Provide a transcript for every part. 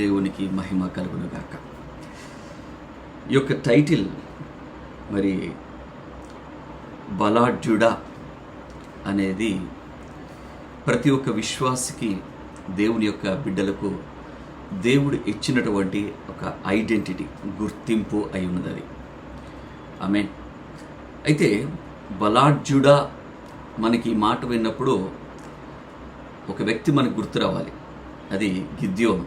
దేవునికి మహిమ కలుగునుగాక. ఈ యొక్క టైటిల్ మరి బలాఢ్యుడా అనేది ప్రతి ఒక్క విశ్వాసికి, దేవుని యొక్క బిడ్డలకు దేవుడు ఇచ్చినటువంటి ఒక ఐడెంటిటీ, గుర్తింపు అయి ఉన్నది. ఆమేన్. అయితే బలాఢ్యుడా మనకి ఈ మాట విన్నప్పుడు ఒక వ్యక్తి మనకు గుర్తు రావాలి, అది గిద్యోను.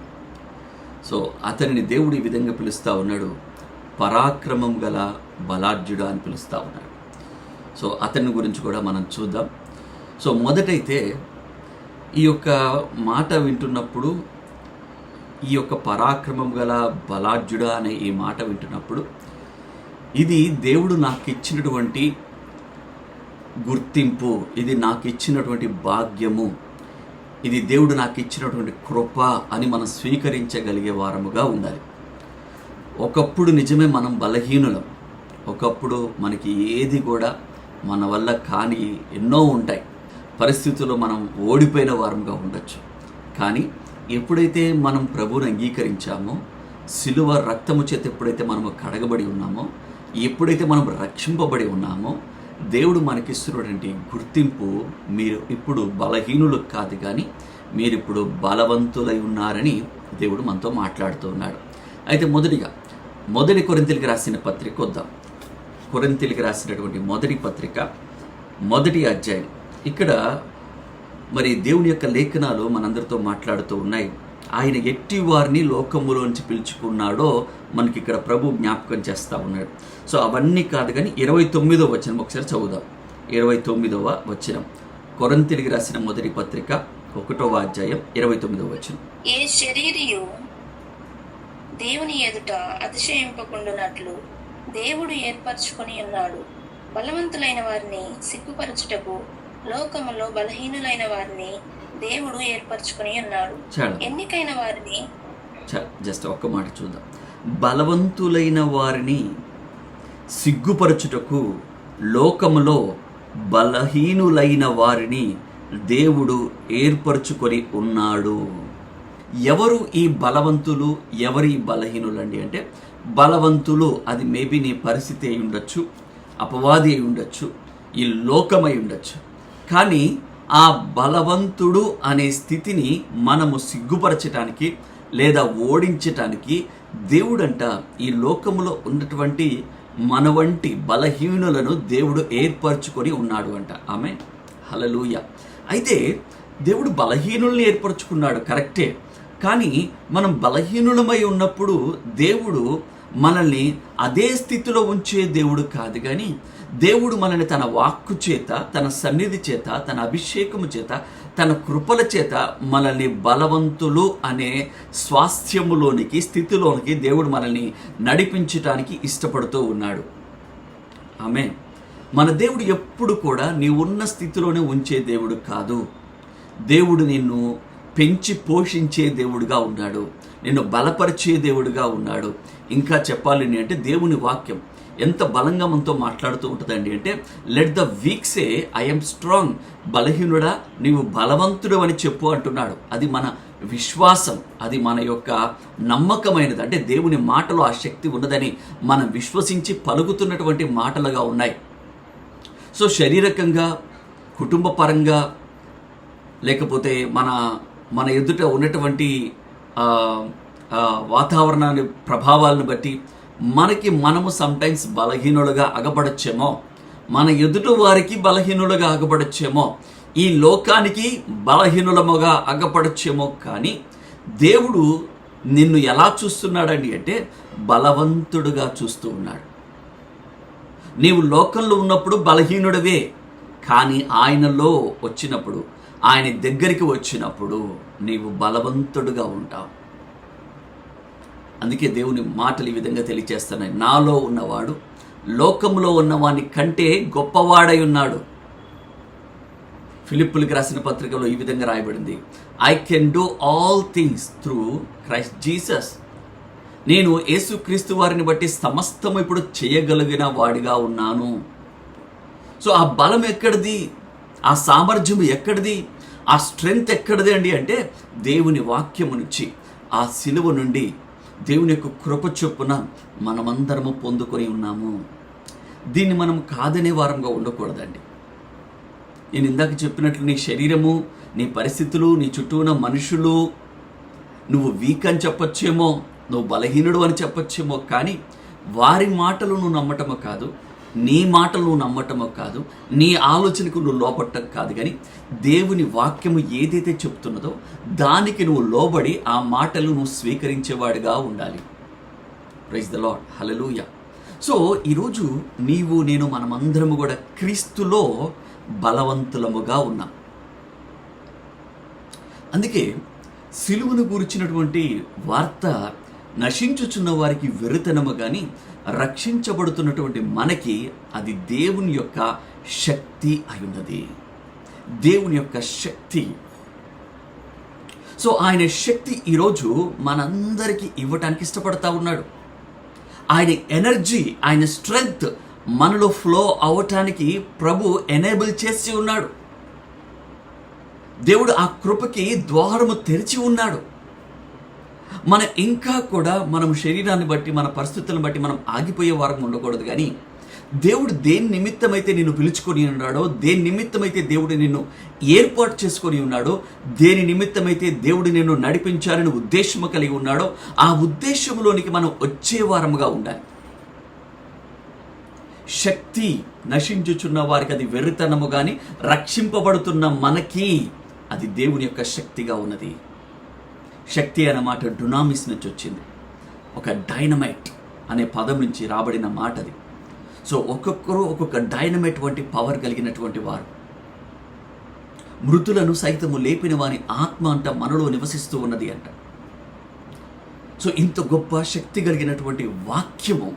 సో అతనిని దేవుడు ఈ విధంగా పిలుస్తూ ఉన్నాడు, పరాక్రమం గల బలాఢ్యుడా అని పిలుస్తూ ఉన్నాడు. సో అతని గురించి కూడా మనం చూద్దాం. సో మొదటైతే ఈ యొక్క మాట వింటున్నప్పుడు, ఈ యొక్క పరాక్రమం గల బలాఢ్యుడా అనే ఈ మాట వింటున్నప్పుడు, ఇది దేవుడు నాకు ఇచ్చినటువంటి గుర్తింపు, ఇది నాకు ఇచ్చినటువంటి భాగ్యము, ఇది దేవుడు నాకు ఇచ్చినటువంటి కృప అని మనం స్వీకరించగలిగే వారముగా ఉండాలి. ఒకప్పుడు నిజమే మనం బలహీనులం, ఒకప్పుడు మనకి ఏది కూడా మన వల్ల కాని ఎన్నో ఉంటాయి, పరిస్థితుల్లో మనం ఓడిపోయిన వారముగా ఉండొచ్చు. కానీ ఎప్పుడైతే మనం ప్రభువుని అంగీకరించామో, సిలువ రక్తము చేత ఎప్పుడైతే మనము కడగబడి ఉన్నామో, ఎప్పుడైతే మనం రక్షింపబడి ఉన్నామో, దేవుడు మనకిస్తున్నటువంటి గుర్తింపు, మీరు ఇప్పుడు బలహీనులు కాదు కానీ మీరు ఇప్పుడు బలవంతులై ఉన్నారని దేవుడు మనతో మాట్లాడుతూ ఉన్నాడు. అయితే మొదటి కొరింథీయులకు రాసిన పత్రిక వద్దాం. కొరింథీయులకు రాసినటువంటి మొదటి పత్రిక 1వ అధ్యాయం. ఇక్కడ మరి దేవుని యొక్క లేఖనాలు మనందరితో మాట్లాడుతూ ఉన్నాయి. ఆయన ఎట్టి వారిని లోకములోంచి పిలుచుకున్నాడో మనకి ఇక్కడ ప్రభు జ్ఞాపకం చేస్తూ ఉన్నాడు. సో అవన్నీ కాదు కానీ 29వ వచనం ఒకసారి చదువుదాం. 29వ వచనం, కొరింథీయులకు రాసిన మొదటి పత్రిక 1వ అధ్యాయం 29వ వచనం. ఏ శరీరియు దేవుని ఎదుట అతిశయింపకుండునట్లు దేవుడు ఏర్పరచుకొని ఉన్నాడు. బలవంతులైన వారిని సిగ్గుపరచుటకు లోకములో బలహీనులైన వారిని దేవుడు ఏర్పరచుకొని ఉన్నాడు. ఎన్నికైన వారిని, జస్ట్ ఒక్క మాట చూద్దాం. బలవంతులైన వారిని సిగ్గుపరచుటకు లోకములో బలహీనులైన వారిని దేవుడు ఏర్పరచుకొని ఉన్నాడు. ఎవరు ఈ బలవంతులు, ఎవరి బలహీనులు అండి అంటే, బలవంతులు అది మేబీ నీ పరిస్థితి అయి ఉండొచ్చు, అపవాది అయి ఉండొచ్చు, ఈ లోకమై ఉండొచ్చు. కానీ ఆ బలవంతుడు అనే స్థితిని మనము సిగ్గుపరచటానికి లేదా ఓడించటానికి దేవుడంట ఈ లోకములో ఉన్నటువంటి మన వంటి బలహీనులను దేవుడు ఏర్పరచుకొని ఉన్నాడు అంట. ఆమేన్, హల్లెలూయా. అయితే దేవుడు బలహీనుల్ని ఏర్పరచుకున్నాడు, కరెక్టే. కానీ మనం బలహీనులమై ఉన్నప్పుడు దేవుడు మనల్ని అదే స్థితిలో ఉంచే దేవుడు కాదు, కానీ దేవుడు మనల్ని తన వాక్కు చేత, తన సన్నిధి చేత, తన అభిషేకము చేత, తన కృపల చేత మనల్ని బలవంతులు అనే స్వాస్థ్యములోనికి, స్థితిలోనికి దేవుడు మనల్ని నడిపించటానికి ఇష్టపడుతూ ఉన్నాడు. ఆమేన్. మన దేవుడు ఎప్పుడు కూడా నీవున్న స్థితిలోనే ఉంచే దేవుడు కాదు. దేవుడు నిన్ను పెంచి పోషించే దేవుడుగా ఉన్నాడు, నిన్ను బలపరిచే దేవుడుగా ఉన్నాడు. ఇంకా చెప్పాలి అంటే దేవుని వాక్యం ఎంత బలంగా మనతో మాట్లాడుతూ ఉంటుందండి అంటే, let the weak say I'm strong. బలహీనుడా నీవు బలవంతుడు అని చెప్పు అంటున్నాడు. అది మన విశ్వాసం, అది మన యొక్క నమ్మకమైనది. అంటే దేవుని మాటలో ఆ శక్తి ఉన్నదని మనం విశ్వసించి పలుకుతున్నటువంటి మాటలుగా ఉన్నాయి. సో శరీరకంగా, కుటుంబ పరంగా, లేకపోతే మన ఎదుట ఉన్నటువంటి వాతావరణాన్ని ప్రభావాలను బట్టి మనము సమ్టైమ్స్ బలహీనులుగా అగపడచ్చేమో, మన ఎదుటి వారికి బలహీనులుగా అగపడచ్చేమో, ఈ లోకానికి బలహీనులముగా అగపడచ్చేమో. కానీ దేవుడు నిన్ను ఎలా చూస్తున్నాడండి అంటే బలవంతుడుగా చూస్తూ ఉన్నాడు. నీవు లోకంలో ఉన్నప్పుడు బలహీనుడివే, కానీ ఆయనలో వచ్చినప్పుడు, ఆయన దగ్గరికి వచ్చినప్పుడు నీవు బలవంతుడుగా ఉంటావు. అందుకే దేవుని మాటలు ఈ విధంగా తెలియజేస్తున్నాయి, నాలో ఉన్నవాడు లోకంలో ఉన్నవాని కంటే గొప్పవాడై ఉన్నాడు. ఫిలిప్పులకు రాసిన పత్రికలో ఈ విధంగా రాయబడింది, I can do all things through Christ Jesus. నేను యేసుక్రీస్తు వారిని బట్టి సమస్తము ఇప్పుడు చేయగలిగిన వాడిగా ఉన్నాను. సో ఆ బలం ఎక్కడిది, ఆ సామర్థ్యం ఎక్కడిది, ఆ స్ట్రెంగ్త్ ఎక్కడిది అండి అంటే దేవుని వాక్యము నుంచి, ఆ సిలువ నుండి దేవుని యొక్క కృప చొప్పున మనమందరము పొందుకొని ఉన్నాము. దీన్ని మనం కాదనే వారంగా ఉండకూడదండి. నేను ఇందాక చెప్పినట్లు నీ శరీరము, నీ పరిస్థితులు, నీ చుట్టూ ఉన్న మనుషులు, నువ్వు వీక్ అని చెప్పొచ్చేమో, నువ్వు బలహీనుడు అని చెప్పొచ్చేమో, కానీ వారి మాటలు నువ్వు నమ్మటమో కాదు, నీ మాటలు నువ్వు నమ్మటమో కాదు, నీ ఆలోచనకు నువ్వు లోపడటం కాదు, కానీ దేవుని వాక్యము ఏదైతే చెప్తున్నదో దానికి నువ్వు లోబడి ఆ మాటలు నువ్వు స్వీకరించేవాడిగా ఉండాలి. Praise the Lord, hallelujah. So ఈరోజు నీవు నేను మనమందరము కూడా క్రీస్తులో బలవంతులముగా ఉన్నాం. అందుకే సిలువను గురించినటువంటి వార్త నశించుచున్న వారికి వెరుతనము కానీ రక్షించబడుతున్నటువంటి మనకి అది దేవుని యొక్క శక్తి అయి. దేవుని యొక్క శక్తి. సో ఆయన శక్తి ఈరోజు మనందరికీ ఇవ్వటానికి ఇష్టపడతా ఉన్నాడు. ఆయన ఎనర్జీ, ఆయన స్ట్రెంగ్త్ మనలో ఫ్లో అవటానికి ప్రభు ఎనేబుల్ చేసి ఉన్నాడు. దేవుడు ఆ కృపకి ద్వారము తెరిచి ఉన్నాడు. మనం ఇంకా కూడా మనం శరీరాన్ని బట్టి, మన పరిస్థితులను బట్టి మనం ఆగిపోయే వారం ఉండకూడదు. కానీ దేవుడు దేని నిమిత్తమైతే నిన్ను పిలుచుకొని ఉన్నాడో, దేని నిమిత్తమైతే దేవుడు నిన్ను ఏర్పాటు చేసుకొని ఉన్నాడో, దేని నిమిత్తమైతే దేవుడు నిన్ను నడిపించాలని ఉద్దేశము కలిగి ఉన్నాడో, ఆ ఉద్దేశంలోనికి మనం వచ్చే వారముగా ఉండాలి. శక్తి నశించుచున్న వారికి అది వెర్రితనము కానీ రక్షింపబడుతున్న మనకి అది దేవుని యొక్క శక్తిగా ఉన్నది. శక్తి అనే మాట డునామిస్ నుంచి వచ్చింది. ఒక డైనమైట్ అనే పదం నుంచి రాబడిన మాట అది. సో ఒక్కొక్కరు ఒక్కొక్క డైనమైట్ వంటి పవర్ కలిగినటువంటి వారు. మృతులను సైతము లేపిన వాని ఆత్మ అంట మనలో నివసిస్తూ ఉన్నది అంట. సో ఇంత గొప్ప శక్తి కలిగినటువంటి వాక్యము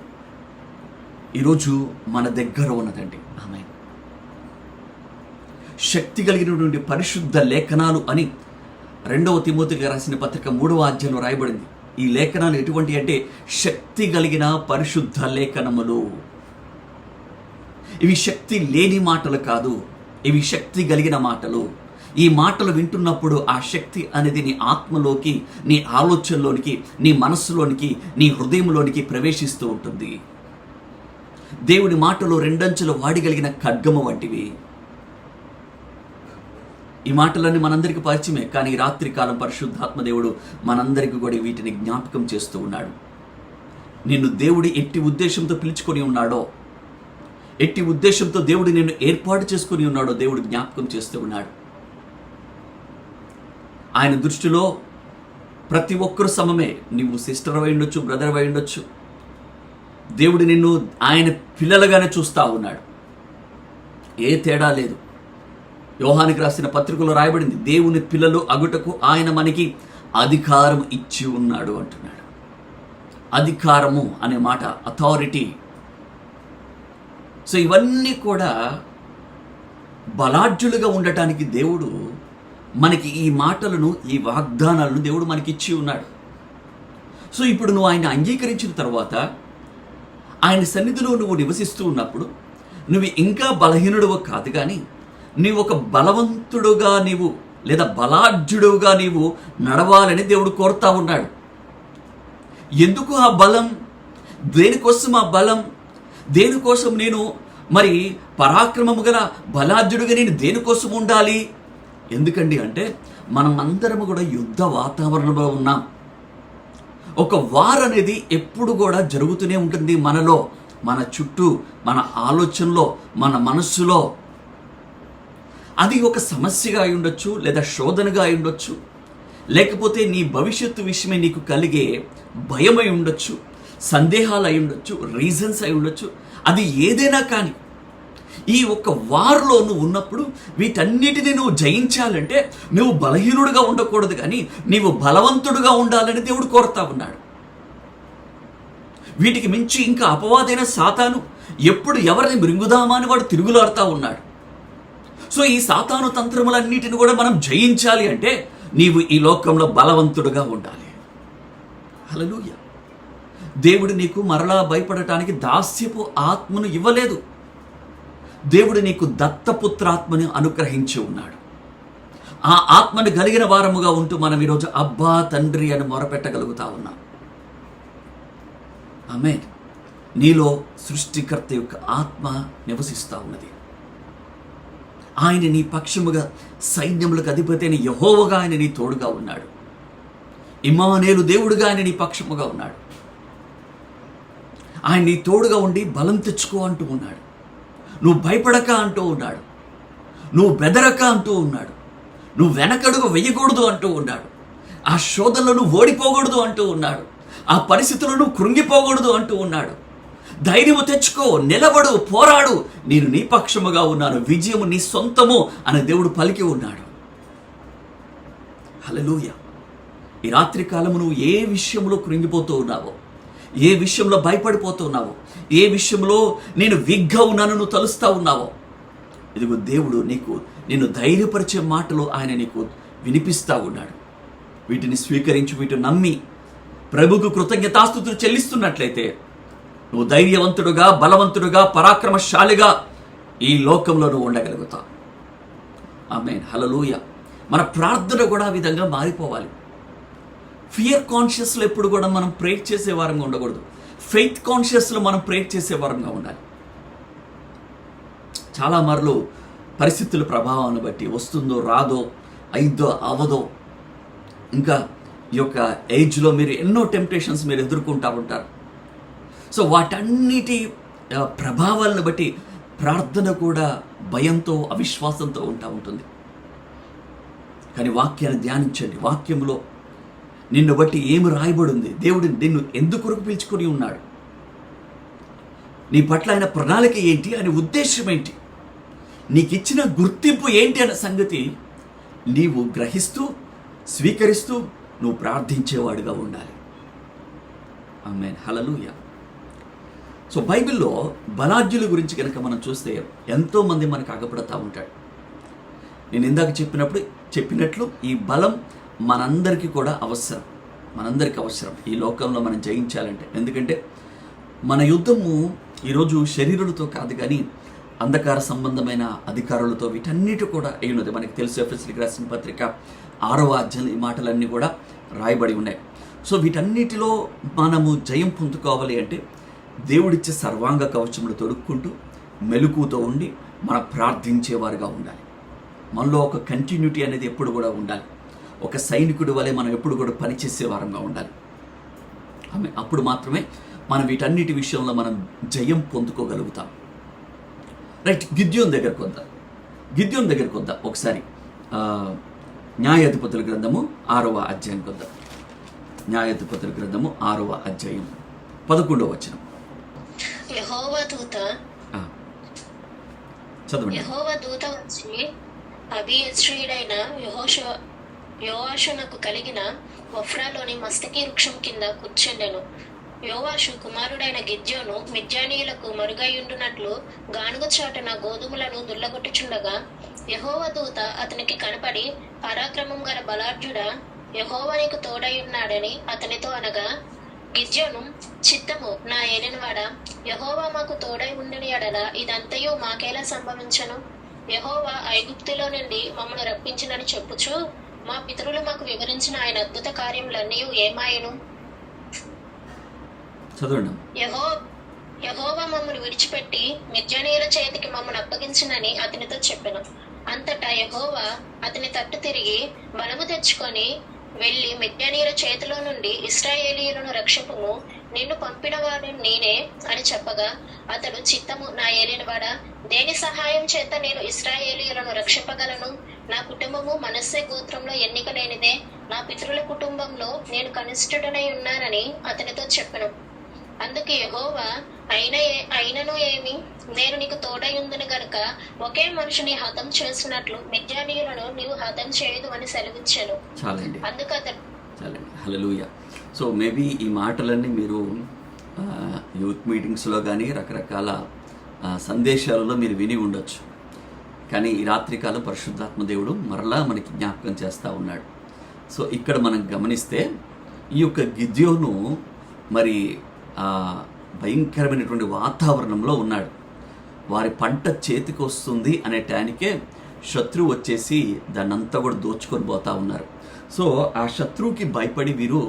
ఈరోజు మన దగ్గర ఉన్నదండి. ఆమేన్. శక్తి కలిగినటువంటి పరిశుద్ధ లేఖనాలు అని 2వ తిమోతికి రాసిన పత్రిక 3వ అధ్యాయంలో రాయబడింది. ఈ లేఖనాలు ఎటువంటి అంటే శక్తి కలిగిన పరిశుద్ధ లేఖనములు. ఇవి శక్తి లేని మాటలు కాదు, ఇవి శక్తి కలిగిన మాటలు. ఈ మాటలు వింటున్నప్పుడు ఆ శక్తి అనేది నీ ఆత్మలోకి, నీ ఆలోచనలోనికి, నీ మనస్సులోనికి, నీ హృదయంలోనికి ప్రవేశిస్తూ ఉంటుంది. దేవుడి మాటలు 2 అంచుల వాడిగలిగిన ఖడ్గము వంటివి. ఈ మాటలన్నీ మనందరికీ పరిచయమే, కానీ ఈ రాత్రి కాలం పరిశుద్ధాత్మ దేవుడు మనందరికీ కూడా వీటిని జ్ఞాపకం చేస్తూ ఉన్నాడు. నిన్ను దేవుడు ఎట్టి ఉద్దేశంతో పిలుచుకొని ఉన్నాడో, ఎట్టి ఉద్దేశంతో దేవుడు నిన్ను ఏర్పాటు చేసుకొని ఉన్నాడో దేవుడు జ్ఞాపకం చేస్తూ ఉన్నాడు. ఆయన దృష్టిలో ప్రతి ఒక్కరు సమమే. నీవు సిస్టర్ అయి ఉండొచ్చు, బ్రదర్ అయి ఉండొచ్చు. దేవుడు నిన్ను ఆయన పిల్లలుగానే చూస్తూ ఉన్నాడు. ఏ తేడా లేదు. యోహానికి రాసిన పత్రికలో రాయబడింది, దేవుని పిల్లలు అగుటకు ఆయన మనకి అధికారం ఇచ్చి ఉన్నాడు అంటున్నాడు. అధికారము అనే మాట, అథారిటీ. సో ఇవన్నీ కూడా బలాఢ్యులుగా ఉండటానికి దేవుడు మనకి ఈ మాటలను, ఈ వాగ్దానాలను దేవుడు మనకి ఇచ్చి ఉన్నాడు. సో ఇప్పుడు నువ్వు ఆయన అంగీకరించిన తర్వాత, ఆయన సన్నిధిలో నువ్వు నివసిస్తూ ఉన్నప్పుడు నువ్వు ఇంకా బలహీనుడువు కాదు, కానీ నీవు ఒక బలవంతుడుగా నీవు లేదా బలాఢ్యుడుగా నీవు నడవాలని దేవుడు కోరుతా ఉన్నాడు. ఎందుకు ఆ బలం? దేనికోసం ఆ బలం? దేనికోసం నేను మరి పరాక్రమము గల బలాఢ్యుడుగా నేను దేనికోసం ఉండాలి? ఎందుకండి అంటే మనం అందరము కూడా యుద్ధ వాతావరణంలో ఉన్నాం. ఒక వార్ అనేది ఎప్పుడు కూడా జరుగుతూనే ఉంటుంది మనలో, మన చుట్టూ, మన ఆలోచనలో, మన మనస్సులో. అది ఒక సమస్యగా అయి ఉండొచ్చు, లేదా శోధనగా అయి ఉండొచ్చు, లేకపోతే నీ భవిష్యత్తు విషయమే నీకు కలిగే భయమై ఉండొచ్చు, సందేహాలు అయి ఉండొచ్చు, రీజన్స్ అయి ఉండొచ్చు. అది ఏదైనా కానీ ఈ ఒక్క వార్లో నువ్వు ఉన్నప్పుడు వీటన్నిటిని నువ్వు జయించాలంటే నువ్వు బలహీనుడుగా ఉండకూడదు, కానీ నీవు బలవంతుడుగా ఉండాలని దేవుడు కోరుతా ఉన్నాడు. వీటికి మించి ఇంకా అపవాదైన సాతాను ఎప్పుడు ఎవరిని మృంగుదామా అని వాడు తిరుగులాడుతూ ఉన్నాడు. సో ఈ సాతాను తంత్రములన్నిటిని కూడా మనం జయించాలి అంటే నీవు ఈ లోకంలో బలవంతుడుగా ఉండాలి. హల్లెలూయా. దేవుడు నీకు మరలా భయపడటానికి దాస్యపు ఆత్మను ఇవ్వలేదు. దేవుడు నీకు దత్తపుత్రాత్మని అనుగ్రహించి ఉన్నాడు. ఆ ఆత్మను కలిగిన వారముగా ఉంటూ మనం ఈరోజు అబ్బా తండ్రి అని మొరపెట్టగలుగుతా ఉన్నాం. ఆమేన్. నీలో సృష్టికర్త యొక్క ఆత్మ నివసిస్తూ ఉన్నది. ఆయన నీ పక్షముగా, సైన్యములకు అధిపతి అయిన యెహోవాగా ఆయన నీ తోడుగా ఉన్నాడు. ఇమ్మానుయేలు దేవుడుగా ఆయన నీ పక్షముగా ఉన్నాడు. ఆయన నీ తోడుగా ఉండి బలం తెచ్చుకో అంటూ ఉన్నాడు. నువ్వు భయపడక అంటూ ఉన్నాడు. నువ్వు బెదరక అంటూ ఉన్నాడు. నువ్వు వెనకడుగు వెయ్యకూడదు అంటూ ఉన్నాడు. ఆ శోధనలో నువ్వు ఓడిపోకూడదు అంటూ ఉన్నాడు. ఆ పరిస్థితుల్లో నువ్వు కృంగిపోకూడదు అంటూ ఉన్నాడు. ధైర్యము తెచ్చుకో, నిలబడు, పోరాడు, నేను నీ పక్షముగా ఉన్నాను, విజయము నీ సొంతము అని దేవుడు పలికి ఉన్నాడు. హల్లెలూయా. ఈ రాత్రి కాలము నువ్వు ఏ విషయంలో కృంగిపోతూ ఉన్నావో, ఏ విషయంలో భయపడిపోతూ ఉన్నావో, ఏ విషయంలో నేను వీక్గా ఉన్నాను నువ్వు తలుస్తా ఉన్నావో, ఇదిగో దేవుడు నిన్ను ధైర్యపరిచే మాటలు ఆయన నీకు వినిపిస్తా ఉన్నాడు. వీటిని స్వీకరించి వీటిని నమ్మి ప్రభుకు కృతజ్ఞతాస్తుతులు చెల్లిస్తున్నట్లయితే నువ్వు ధైర్యవంతుడుగా, బలవంతుడుగా, పరాక్రమశాలిగా ఈ లోకంలో నువ్వు ఉండగలుగుతావు. ఆమేన్. హల్లెలూయా. మన ప్రార్థన కూడా ఆ విధంగా మారిపోవాలి. ఫియర్ కాన్షియస్లో ఎప్పుడు కూడా మనం ప్రేర్ చేసే వారంగా ఉండకూడదు. ఫెయిత్ కాన్షియస్లో మనం ప్రేర్ చేసే వారంగా ఉండాలి. చాలా మార్లు పరిస్థితుల ప్రభావాన్ని బట్టి వస్తుందో రాదో, అయిద్దో అవదో, ఇంకా ఈ యొక్క ఏజ్లో మీరు ఎన్నో టెంప్టేషన్స్ మీరు ఎదుర్కొంటూ ఉంటారు. సో వాటన్నిటి ప్రభావాలను బట్టి ప్రార్థన కూడా భయంతో, అవిశ్వాసంతో ఉంటుంది. కానీ వాక్యాన్ని ధ్యానించండి. వాక్యంలో నిన్ను బట్టి ఏమి రాయబడి ఉంది, దేవుడు నిన్ను ఎందుకు పిలుచుకొని ఉన్నాడు, నీ పట్ల ఆయన ప్రణాళిక ఏంటి, ఆయన ఉద్దేశం ఏంటి, నీకు ఇచ్చిన గుర్తింపు ఏంటి అనే సంగతి నీవు గ్రహిస్తూ, స్వీకరిస్తూ నువ్వు ప్రార్థించేవాడుగా ఉండాలి. ఆమేన్. హల్లెలూయా. సో బైబిల్లో బలాఢ్యుల గురించి కనుక మనం చూస్తే ఎంతోమంది మనకు అగపడతా ఉంటాడు. నేను ఇందాక చెప్పినట్లు ఈ బలం మనందరికీ కూడా అవసరం. మనందరికీ అవసరం ఈ లోకంలో మనం జయించాలంటే. ఎందుకంటే మన యుద్ధము ఈరోజు శరీరులతో కాదు, కానీ అంధకార సంబంధమైన అధికారులతో, వీటన్నిటి కూడా అయినది. మనకి తెలుసు, ఎఫెసీయులకు రాసిన పత్రిక 6వ అధ్యాయం ఈ మాటలన్నీ కూడా రాయబడి ఉన్నాయి. సో వీటన్నిటిలో మనము జయం పొందుకోవాలి అంటే దేవుడిచ్చే సర్వాంగ కవచములు తొడుక్కుంటూ మెలకుతో ఉండి మనం ప్రార్థించేవారుగా ఉండాలి. మనలో ఒక కంటిన్యూటీ అనేది ఎప్పుడు కూడా ఉండాలి. ఒక సైనికుడి వలె మనం ఎప్పుడు కూడా పనిచేసే వారంగా ఉండాలి. అప్పుడు మాత్రమే మనం వీటన్నిటి విషయంలో మనం జయం పొందుకోగలుగుతాం. రైట్. గిద్యోను దగ్గరకు వద్దాం ఒకసారి. న్యాయాధిపతుల గ్రంథము 6వ అధ్యాయం కొద్దాం. న్యాయాధిపతుల గ్రంథము 6వ అధ్యాయం 11వ వచనం. యెహోవా దూత వచ్చి అబీయజ్రీయుడైన యోవాషునకు కలిగిన ఒఫ్రాలోని మస్తకి వృక్షం కింద కూర్చుండెను. యోవాషు కుమారుడైన గిద్యోను మిద్యానీయులకు మరుగైయుండునట్లు గానుగ చాటున గోధుమలను దుల్లగొట్టుచుండగా యెహోవా దూత అతనికి కనపడి, పరాక్రమం గల బలాఢ్యుడా, యెహోవా నీకు తోడైయున్నాడని అతనితో అనగా, గిద్యోను, చిత్తము నా ఏలినవాడా, యెహోవా మాకు తోడై ఉండని ఎడల ఇదంతయు మాకేలా సంభవించను? యెహోవా ఐగుప్తులో నుండి మమ్మను రప్పించినని చెప్పుచు మా పితరులు మాకు వివరించిన ఆయన అద్భుత కార్యములన్నీ ఏమాయను? యెహోవా మమ్మను విడిచిపెట్టి మిద్యానీయుల చేతికి మమ్మను అప్పగించినని అతనితో చెప్పెను. అంతటా యెహోవా అతని తట్టు తిరిగి బలము తెచ్చుకొని వెళ్ళి మిద్యానీయుల చేతిలో నుండి ఇశ్రాయేలీయులను రక్షింపుము, నిన్ను పంపినవాడు నేనే అని చెప్పగా, అతడు, చిత్తము నా ఏలినవాడా, దేని సహాయం చేత నేను ఇశ్రాయేలీయులను రక్షింపగలను? నా కుటుంబము మనస్సే గోత్రంలో ఎన్నిక లేనిదే, నా పితరుల కుటుంబంలో నేను కనిష్ఠుడనై ఉన్నానని అతనితో చెప్పెను. అందుకు యెహోవా, అయినను ఏమి, నేను నీకు తోడై ఉందును గనుక ఒకే మనిషిని హతం చేసినట్లు మిద్యానీయులను నీవు హతం చేయదు అని సెలవిచ్చాను. అందుకు అతడు. హల్లెలూయా. సో మేబీ ఈ మాటలన్నీ మీరు యూత్ మీటింగ్స్లో కానీ రకరకాల సందేశాలలో మీరు విని ఉండొచ్చు. కానీ ఈ రాత్రికాలం పరిశుద్ధాత్మ దేవుడు మరలా మనకి జ్ఞాపకం చేస్తూ ఉన్నాడు. సో ఇక్కడ మనం గమనిస్తే ఈ యొక్క గిద్యోను మరి భయంకరమైనటువంటి వాతావరణంలో ఉన్నాడు. వారి పంట చేతికి వస్తుంది అనే టైంకే శత్రువు వచ్చేసి దాన్నంతా కూడా దోచుకొని పోతా ఉన్నారు. సో ఆ శత్రువుకి భయపడి వీరు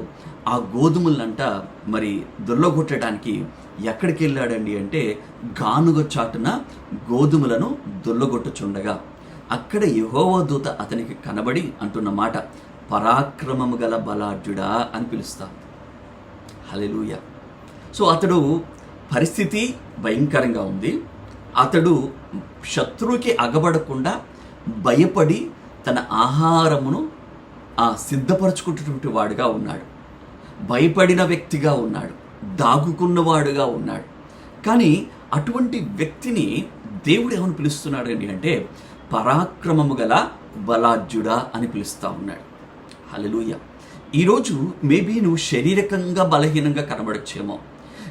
ఆ గోధుమలంట మరి దొల్లగొట్టడానికి ఎక్కడికి వెళ్ళాడండి అంటే గానుగ చాటున గోధుమలను దొల్లగొట్టుచుండగా అక్కడ యెహోవా దూత అతనికి కనబడి అంటున్న మాట, పరాక్రమము గల బలాఢ్యుడా అని పిలుస్తాం. హల్లెలూయా. సో అతడు పరిస్థితి భయంకరంగా ఉంది. అతడు శత్రువుకి అగబడకుండా భయపడి తన ఆహారమును సిద్ధపరచుకుంటున్నటువంటి వాడుగా ఉన్నాడు. భయపడిన వ్యక్తిగా ఉన్నాడు, దాగుకున్నవాడుగా ఉన్నాడు. కానీ అటువంటి వ్యక్తిని దేవుడు ఏమని పిలుస్తున్నాడండి అంటే పరాక్రమము గల బలాఢ్యుడా అని పిలుస్తూ ఉన్నాడు. హల్లెలూయా. ఈరోజు మేబీ నువ్వు శారీరకంగా బలహీనంగా కనబడచ్చేమో,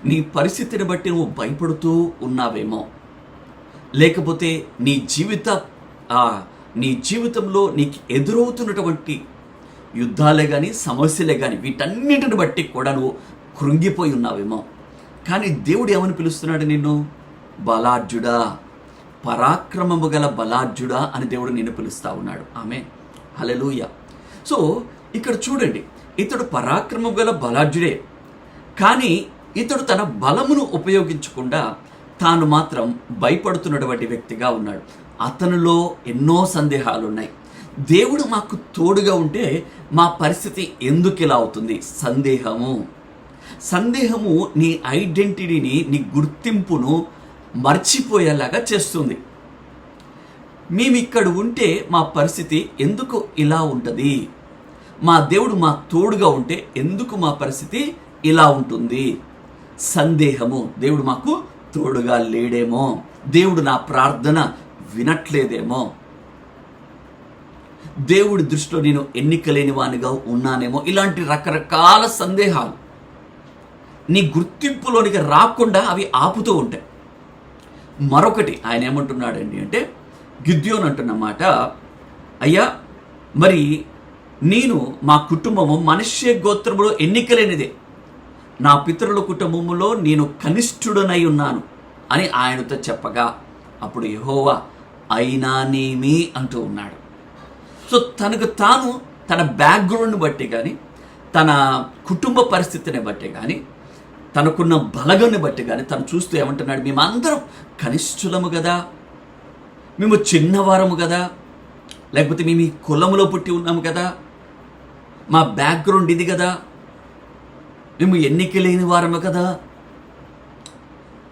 నీ పరిస్థితిని బట్టి నువ్వు భయపడుతూ ఉన్నావేమో, లేకపోతే నీ జీవితంలో నీకు ఎదురవుతున్నటువంటి యుద్ధాలే కానీ సమస్యలే కానీ వీటన్నిటిని బట్టి కూడా నువ్వు కృంగిపోయి ఉన్నావేమో. కానీ దేవుడు ఏమని పిలుస్తున్నాడు నిన్ను? బలాఢ్యుడా, పరాక్రమము గల బలాఢ్యుడా అని దేవుడు నిన్ను పిలుస్తూ ఉన్నాడు. ఆమేన్. హల్లెలూయా. సో ఇక్కడ చూడండి, ఇతడు పరాక్రమము గల బలాఢ్యుడే, కానీ ఇతడు తన బలమును ఉపయోగించకుండా తాను మాత్రం భయపడుతున్నటువంటి వ్యక్తిగా ఉన్నాడు. అతనిలో ఎన్నో సందేహాలు ఉన్నాయి. దేవుడు మాకు తోడుగా ఉంటే మా పరిస్థితి ఎందుకు ఇలా అవుతుంది? సందేహము నీ ఐడెంటిటీని, నీ గుర్తింపును మర్చిపోయేలాగా చేస్తుంది. మేము ఇక్కడ ఉంటే మా పరిస్థితి ఎందుకు ఇలా ఉంటుంది? మా దేవుడు మా తోడుగా ఉంటే ఎందుకు మా పరిస్థితి ఇలా ఉంటుంది? సందేహము, దేవుడు మాకు తోడుగా లేడేమో, దేవుడు నా ప్రార్థన వినట్లేదేమో, దేవుడి దృష్టిలో నేను ఎన్నికలేని వానిగా ఉన్నానేమో, ఇలాంటి రకరకాల సందేహాలు నీ గుర్తింపులోనికి రాకుండా అవి ఆపుతూ ఉంటాయి. మరొకటి ఆయన ఏమంటున్నాడండి అంటే గిద్యోను అంటున్నమాట, అయ్యా మరి నేను మా కుటుంబము మనష్య గోత్రములో ఎన్నికలేనిదే, నా పితరుల కుటుంబములో నేను కనిష్ఠుడనై ఉన్నాను అని ఆయనతో చెప్పగా అప్పుడు యెహోవా అయినానేమి అంటూ ఉన్నాడు. సో తనకు తాను తన బ్యాక్గ్రౌండ్ని బట్టి కానీ, తన కుటుంబ పరిస్థితిని బట్టి కానీ, తనకున్న బలగాన్ని బట్టి కానీ తను చూస్తూ ఏమంటున్నాడు? మేమందరం కనిష్ఠులము కదా, మేము చిన్నవారము కదా, లేకపోతే మేము ఈ కులములో పుట్టి ఉన్నాము కదా, మా బ్యాక్గ్రౌండ్ ఇది కదా, మేము ఎన్నిక లేని వారము కదా,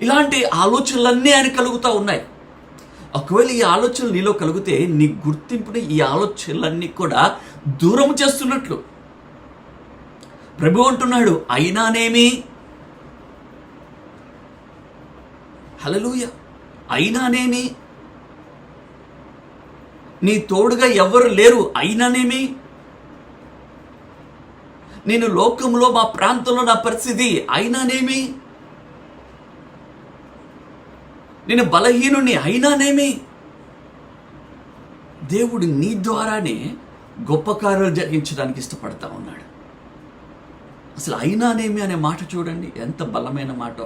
ఇలాంటి ఆలోచనలన్నీ ఆయన కలుగుతూ ఉన్నాయి. ఒకవేళ ఈ ఆలోచనలు నీలో కలిగితే నీ గుర్తింపుని ఈ ఆలోచనలన్నీ కూడా దూరం చేస్తున్నట్లు. ప్రభు అంటున్నాడు అయినానేమి. హల్లెలూయా. అయినానేమి, నీ తోడుగా ఎవరు లేరు, అయినానేమి. నేను లోకంలో మా ప్రాంతంలో నా పరిస్థితి, అయినానేమి. నేను బలహీనుని, అయినానేమి. దేవుడు నీ ద్వారానే గొప్ప కార్యాలు జరిగించడానికి ఇష్టపడతా ఉన్నాడు. అసలు అయినానేమి అనే మాట చూడండి ఎంత బలమైన మాట.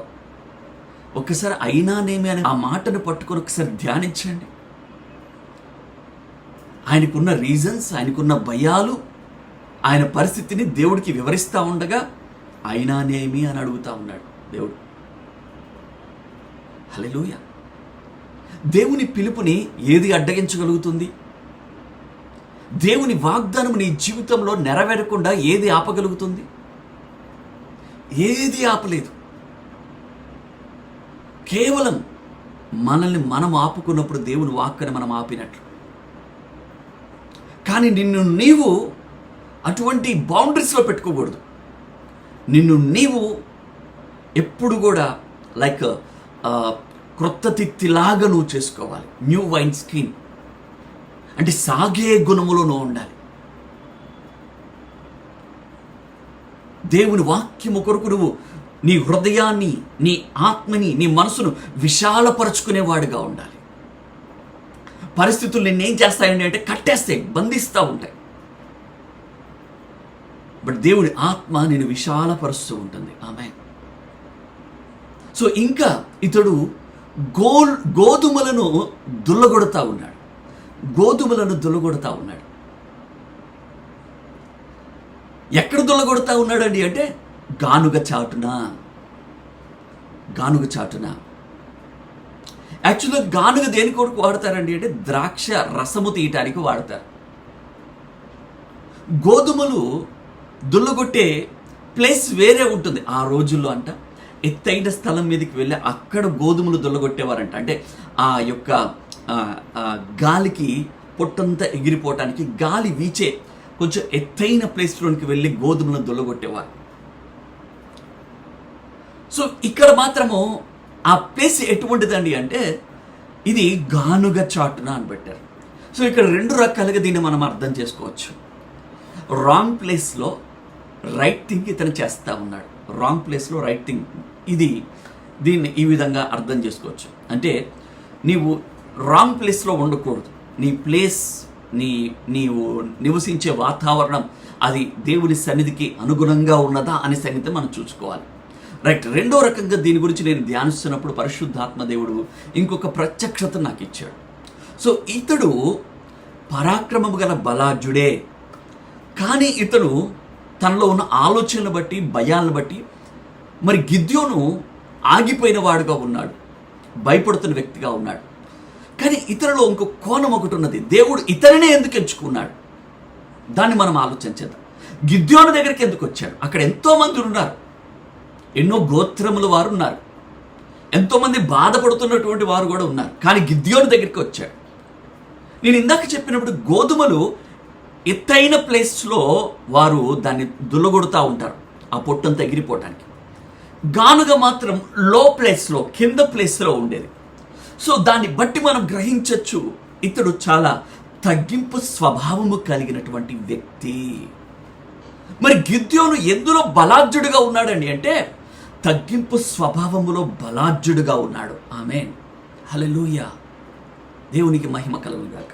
ఒక్కసారి అయినానేమి అనే ఆ మాటను పట్టుకొని ఒకసారి ధ్యానించండి. ఆయనకున్న రీజన్స్, ఆయనకున్న భయాలు, ఆయన పరిస్థితిని దేవుడికి వివరిస్తూ ఉండగా అయినానేమి అని అడుగుతా ఉన్నాడు దేవుడు. హల్లెలూయా. దేవుని పిలుపుని ఏది అడ్డగించగలుగుతుంది? దేవుని వాగ్దానం నీ జీవితంలో నెరవేరకుండా ఏది ఆపగలుగుతుంది? ఏది ఆపలేదు. కేవలం మనల్ని మనం ఆపుకున్నప్పుడు దేవుని వాక్కుని మనం ఆపినట్లు. కానీ నిన్ను నీవు అటువంటి బౌండరీస్లో పెట్టుకోకూడదు. నిన్ను నీవు ఎప్పుడు కూడా లైక్ క్రొత్త తిత్తిలాగా నువ్వు చేసుకోవాలి. న్యూ వైన్ స్కిన్ అంటే సాగే గుణములో నువ్వు ఉండాలి. దేవుని వాక్యము కొరకు నువ్వు నీ హృదయాన్ని, నీ ఆత్మని, నీ మనసును విశాలపరచుకునేవాడుగా ఉండాలి. పరిస్థితులు నిన్నేం చేస్తాయండి అంటే కట్టేస్తాయి, బంధిస్తూ ఉంటాయి. బట్ దేవుడి ఆత్మ నేను విశాలపరుస్తూ ఉంటుంది. ఆమేన్. సో ఇంకా ఇతడు గోధుమలను దుల్లగొడతా ఉన్నాడు. గోధుమలను దుల్లగొడతా ఉన్నాడు. ఎక్కడ దుల్లగొడతా ఉన్నాడండి అంటే గానుగ చాటున. యాక్చువల్గా గానుగ దేని కొరకు వాడతారండి అంటే ద్రాక్ష రసము తీయటానికి వాడతారు. గోధుమలు దుల్లగొట్టే ప్లేస్ వేరే ఉంటుంది ఆ రోజుల్లో అంట. ఎత్తైన స్థలం మీదకి వెళ్ళి అక్కడ గోధుమలు దుల్లగొట్టేవారంట. అంటే ఆ యొక్క గాలికి పొట్టంతా ఎగిరిపోవటానికి గాలి వీచే కొంచెం ఎత్తైన ప్లేస్లోనికి వెళ్ళి గోధుమలను దుల్లగొట్టేవారు. సో ఇక్కడ మాత్రము ఆ ప్లేస్ ఎటువంటిదండి అంటే ఇది గానుగ చాటున అని పెట్టారు. సో ఇక్కడ రెండు రకాలుగా దీన్ని మనం అర్థం చేసుకోవచ్చు. రాంగ్ ప్లేస్లో రైట్ థింగ్ ఇతను చేస్తూ ఉన్నాడు. రాంగ్ ప్లేస్లో రైట్ థింగ్, దీన్ని ఈ విధంగా అర్థం చేసుకోవచ్చు. అంటే నీవు రాంగ్ ప్లేస్లో ఉండకూడదు. నీ ప్లేస్, నీవు నివసించే వాతావరణం అది దేవుని సన్నిధికి అనుగుణంగా ఉన్నదా అనే సంగతి మనం చూసుకోవాలి. రైట్. రెండో రకంగా దీని గురించి నేను ధ్యానిస్తున్నప్పుడు పరిశుద్ధాత్మ దేవుడు ఇంకొక ప్రత్యక్షత నాకు ఇచ్చాడు. సో ఇతడు పరాక్రమము గల బలాఢ్యుడే, కానీ ఇతను తనలో ఉన్న ఆలోచనలు బట్టి, భయాలను బట్టి మరి గిద్యోను ఆగిపోయిన వాడుగా ఉన్నాడు, భయపడుతున్న వ్యక్తిగా ఉన్నాడు. కానీ ఇతరులో ఇంకో కోణం ఒకటి ఉన్నది. దేవుడు ఇతనినే ఎందుకు ఎంచుకున్నాడు దాన్ని మనం ఆలోచించేద్దాం. గిద్యోను దగ్గరికి ఎందుకు వచ్చాడు? అక్కడ ఎంతోమంది ఉన్నారు, ఎన్నో గోత్రముల వారు ఉన్నారు, ఎంతోమంది బాధపడుతున్నటువంటి వారు కూడా ఉన్నారు. కానీ గిద్యోను దగ్గరికి వచ్చాడు. నేను ఇందాక చెప్పినప్పుడు గోధుమలు ఎత్తైన ప్లేస్లో వారు దాన్ని దుల్లగొడుతూ ఉంటారు ఆ పొట్టంతా ఎగిరిపోవటానికి. గానుగ మాత్రం లో ప్లేస్లో, కింద ప్లేస్లో ఉండేది. సో దాన్ని బట్టి మనం గ్రహించవచ్చు ఇతడు చాలా తగ్గింపు స్వభావము కలిగినటువంటి వ్యక్తి. మరి గిద్యోను ఎందులో బలాఢ్యుడిగా ఉన్నాడండి అంటే తగ్గింపు స్వభావములో బలాఢ్యుడిగా ఉన్నాడు. ఆమేన్, హల్లెలూయా, దేవునికి మహిమ కలుగును గాక.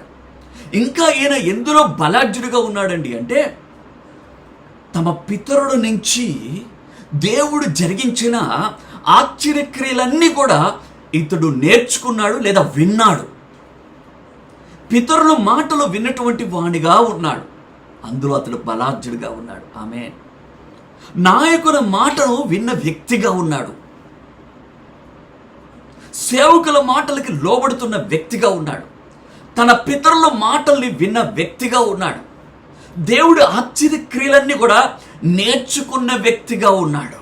ఇంకా ఈయన ఎందులో బలాఢ్యుడిగా ఉన్నాడండి అంటే తమ పితరుల నుంచి దేవుడు జరిగించిన ఆశ్చర్యక్రియలన్నీ కూడా ఇతడు నేర్చుకున్నాడు లేదా విన్నాడు. పితరుల మాటలు విన్నటువంటి వాణిగా ఉన్నాడు, అందులో అతడు బలాఢ్యుడిగా ఉన్నాడు. ఆమేన్. నాయకుల మాటను విన్న వ్యక్తిగా ఉన్నాడు, సేవకుల మాటలకి లోబడుతున్న వ్యక్తిగా ఉన్నాడు, తన పితరుల మాటల్ని విన్న వ్యక్తిగా ఉన్నాడు, దేవుడి ఆశ్చర్యక్రియలన్నీ కూడా నేర్చుకున్న వ్యక్తిగా ఉన్నాడు.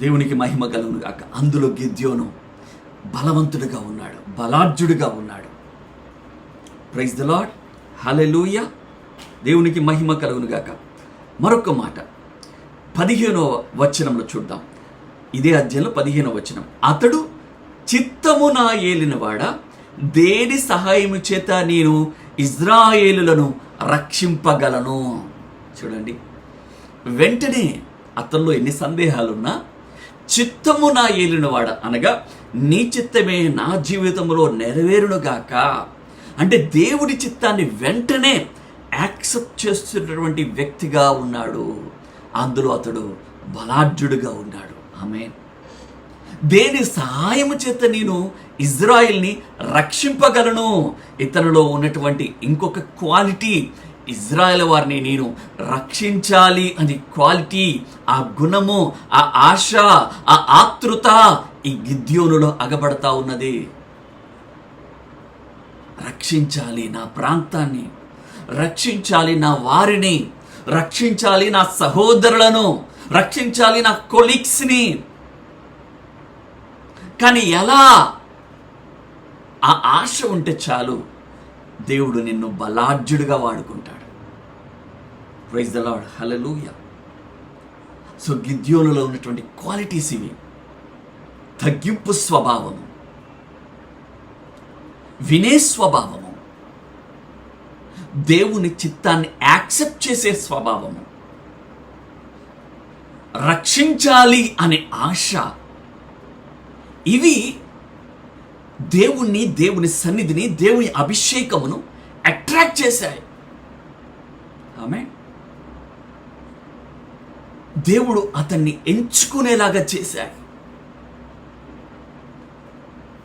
దేవునికి మహిమ కలుగును గాక. అందులో గిద్యోను బలవంతుడిగా ఉన్నాడు, బలాఢ్యుడిగా ఉన్నాడు. ప్రైజ్ ది లార్డ్, హల్లెలూయా, దేవునికి మహిమ కలుగును గాక. మరొక మాట 15వ వచనంలో చూద్దాం. ఇదే అధ్యాయంలో 15వ వచనం. అతడు చిత్తము నా ఏలినవాడా, దేని సహాయము చేత నేను ఇజ్రాయేలులను రక్షింపగలను. చూడండి, వెంటనే అతనిలో ఎన్ని సందేహాలున్నా చిత్తము నా ఏలినవాడ అనగా నీ చిత్తమే నా జీవితంలో నెరవేరునుగాక అంటే దేవుడి చిత్తాన్ని వెంటనే యాక్సెప్ట్ చేస్తున్నటువంటి వ్యక్తిగా ఉన్నాడు. అందులో అతడు బలాఢ్యుడిగా ఉన్నాడు. ఆమేన్. దేని సహాయము చేత నేను ఇజ్రాయిల్ని రక్షింపగలను. ఇతనిలో ఉన్నటువంటి ఇంకొక క్వాలిటీ, ఇజ్రాయెల్ వారిని నేను రక్షించాలి అని క్వాలిటీ, ఆ గుణము, ఆ ఆశ, ఆ ఆతృత ఈ గిద్యోనులో అగబడతా ఉన్నది. రక్షించాలి నా ప్రాంతాన్ని, రక్షించాలి నా వారిని, రక్షించాలి నా సహోదరులను, రక్షించాలి నా కొలీగ్స్ని. కానీ ఎలా? ఆ ఆశ ఉంటే చాలు, దేవుడు నిన్ను బలాఢ్యుడిగా వాడుకుంటాడు. Praise the Lord, hallelujah. So గిద్యోనులో ఉన్నటువంటి క్వాలిటీస్ ఇవి: తగ్గింపు స్వభావము, వినే స్వభావము, దేవుని చిత్తాన్ని యాక్సెప్ట్ చేసే స్వభావము, రక్షించాలి అనే ఆశ. ఇవి దేవుణ్ణి, దేవుని సన్నిధిని, దేవుని అభిషేకమును అట్రాక్ట్ చేశాయి. ఆమేన్. దేవుడు అతన్ని ఎంచుకునేలాగా చేశాయి.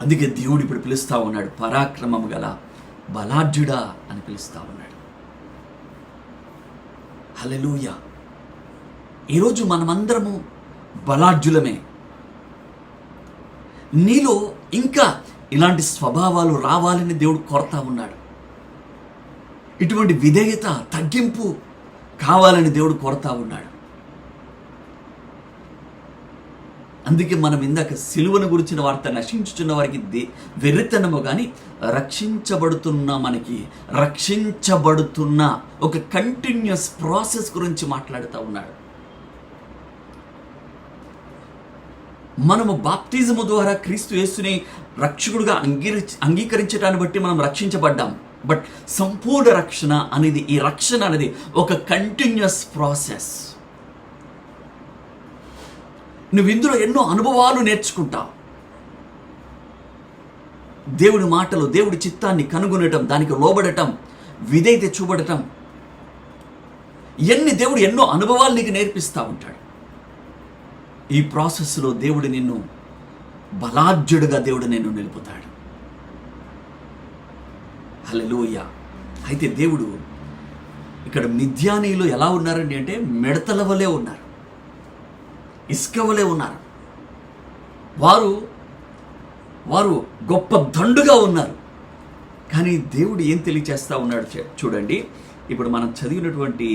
అందుకే దేవుడు ఇప్పుడు పిలుస్తూ ఉన్నాడు, పరాక్రమము గల బలాఢ్యుడా అని పిలుస్తూ ఉన్నాడు. హల్లెలూయా. ఈరోజు మనమందరము బలాఢ్యులమే. నీలో ఇంకా ఇలాంటి స్వభావాలు రావాలని దేవుడు కోరుతా ఉన్నాడు. ఇటువంటి విధేయత, తగ్గింపు కావాలని దేవుడు కోరుతా ఉన్నాడు. అందుకే మనం ఇందాక సిలువను గురించిన వార్త, నశించుచున్న వారికి వెర్రితనము కానీ రక్షించబడుతున్న ఒక కంటిన్యూస్ ప్రాసెస్ గురించి మాట్లాడుతూ ఉన్నాడు. మనము బాప్తిజము ద్వారా క్రీస్తు యేసుని రక్షకుడుగా అంగీకరించడాన్ని బట్టి మనం రక్షించబడ్డాం. బట్ సంపూర్ణ రక్షణ అనేది, ఈ రక్షణ అనేది ఒక కంటిన్యూస్ ప్రాసెస్. నువ్వు ఇందులో ఎన్నో అనుభవాలు నేర్చుకుంటావు. దేవుడి మాటలు, దేవుడి చిత్తాన్ని కనుగొనటం, దానికి లోబడటం, విధేయత చూపడటం, దేవుడు ఎన్నో అనుభవాలు నీకు నేర్పిస్తూ ఉంటాడు. ఈ ప్రాసెస్లో దేవుడు నిన్ను బలాఢ్యుడుగా దేవుడు నిన్ను నిలుపుతాడు. హల్లెలూయా. అయితే దేవుడు ఇక్కడ మిద్యానీయులు ఎలా ఉన్నారండి అంటే మిడతల వలె ఉన్నారు, ఇసుక వలె ఉన్నారు. వారు గొప్ప దండుగా ఉన్నారు. కానీ దేవుడు ఏం తెలియచేస్తా ఉన్నాడు చూడండి. ఇప్పుడు మనం చదివినటువంటి